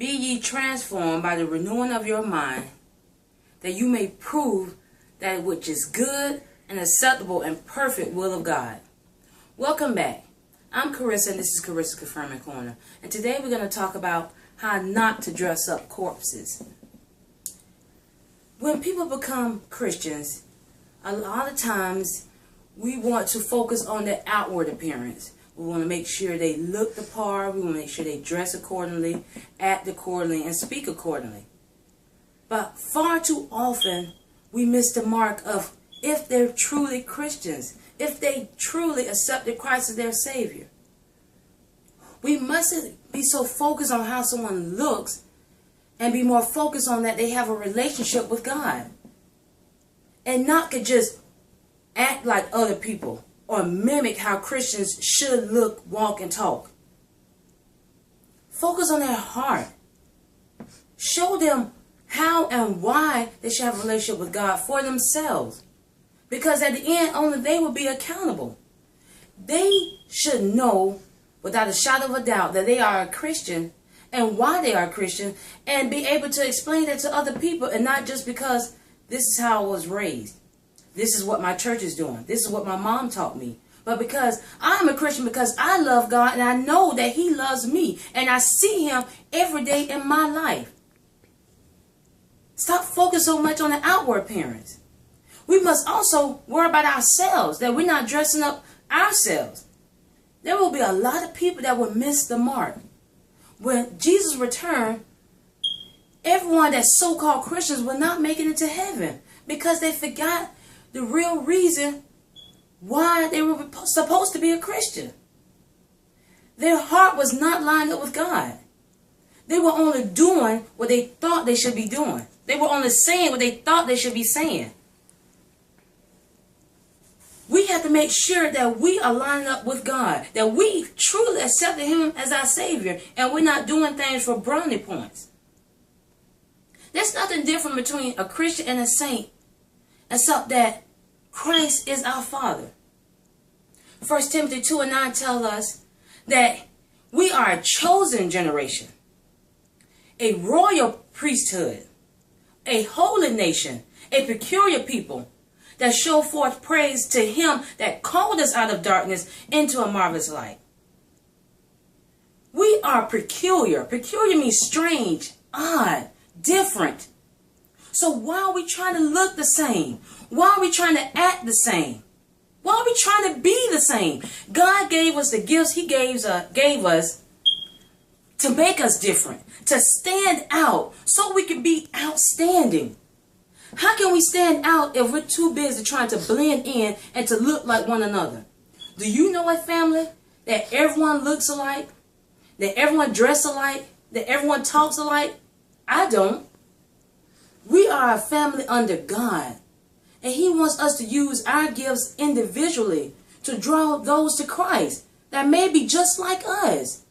Be ye transformed by the renewing of your mind, that you may prove that which is good and acceptable and perfect will of God. Welcome back. I'm Carissa, and this is Carissa's Confirming Corner. And today we're going to talk about how not to dress up corpses. When people become Christians, a lot of times we want to focus on their outward appearance. We want to make sure they look the part. We want to make sure they dress accordingly, act accordingly, and speak accordingly. But far too often, we miss the mark of if they're truly Christians, if they truly accepted Christ as their Savior. We mustn't be so focused on how someone looks and be more focused on that they have a relationship with God. And not to just act like other people or mimic how Christians should look, walk, and talk. Focus on their heart. Show them how and why they should have a relationship with God for themselves. Because at the end, only they will be accountable. They should know without a shadow of a doubt that they are a Christian and why they are a Christian, and be able to explain that to other people, and not just because this is how I was raised. This is what my church is doing. This is what my mom taught me. But because I'm a Christian, because I love God and I know that He loves me and I see Him every day in my life. Stop focusing so much on the outward appearance. We must also worry about ourselves, that we're not dressing up ourselves. There will be a lot of people that will miss the mark. When Jesus returned, everyone that's so-called Christians will not make it into heaven because they forgot the real reason why they were supposed to be a Christian. Their heart was not lined up with God. They were only doing what they thought they should be doing. They were only saying what they thought they should be saying. We have to make sure that we are lining up with God, that we truly accepted Him as our Savior, and we're not doing things for brownie points. There's nothing different between a Christian and a saint, except that Christ is our Father. 1 Timothy 2:9 tells us that we are a chosen generation, a royal priesthood, a holy nation, a peculiar people, that show forth praise to Him that called us out of darkness into a marvelous light. We are peculiar. Peculiar means strange, odd, different. So why are we trying to look the same? Why are we trying to act the same? Why are we trying to be the same? God gave us the gifts He gave us to make us different, to stand out so we can be outstanding. How can we stand out if we're too busy trying to blend in and to look like one another? Do you know a family that everyone looks alike? That everyone dresses alike? That everyone talks alike? I don't. We are a family under God. And He wants us to use our gifts individually to draw those to Christ that may be just like us.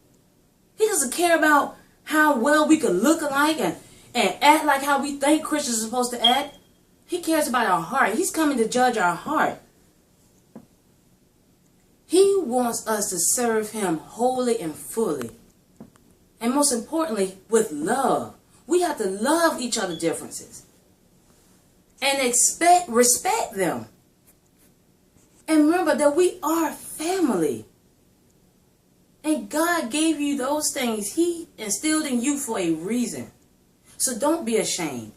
He doesn't care about how well we can look alike and act like how we think Christians are supposed to act. He cares about our heart. He's coming to judge our heart. He wants us to serve Him wholly and fully. And most importantly, with love. We have to love each other's differences. And respect them. And remember that we are family. And God gave you those things. He instilled in you for a reason. So don't be ashamed.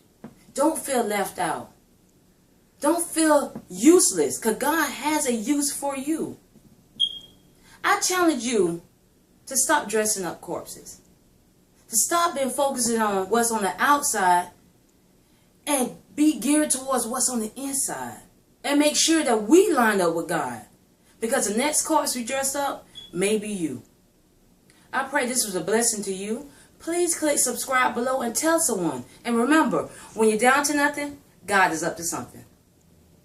Don't feel left out. Don't feel useless, because God has a use for you. I challenge you to stop dressing up corpses. To stop being focusing on what's on the outside and be geared towards what's on the inside. And make sure that we line up with God. Because the next corpse we dress up may be you. I pray this was a blessing to you. Please click subscribe below and tell someone. And remember, when you're down to nothing, God is up to something.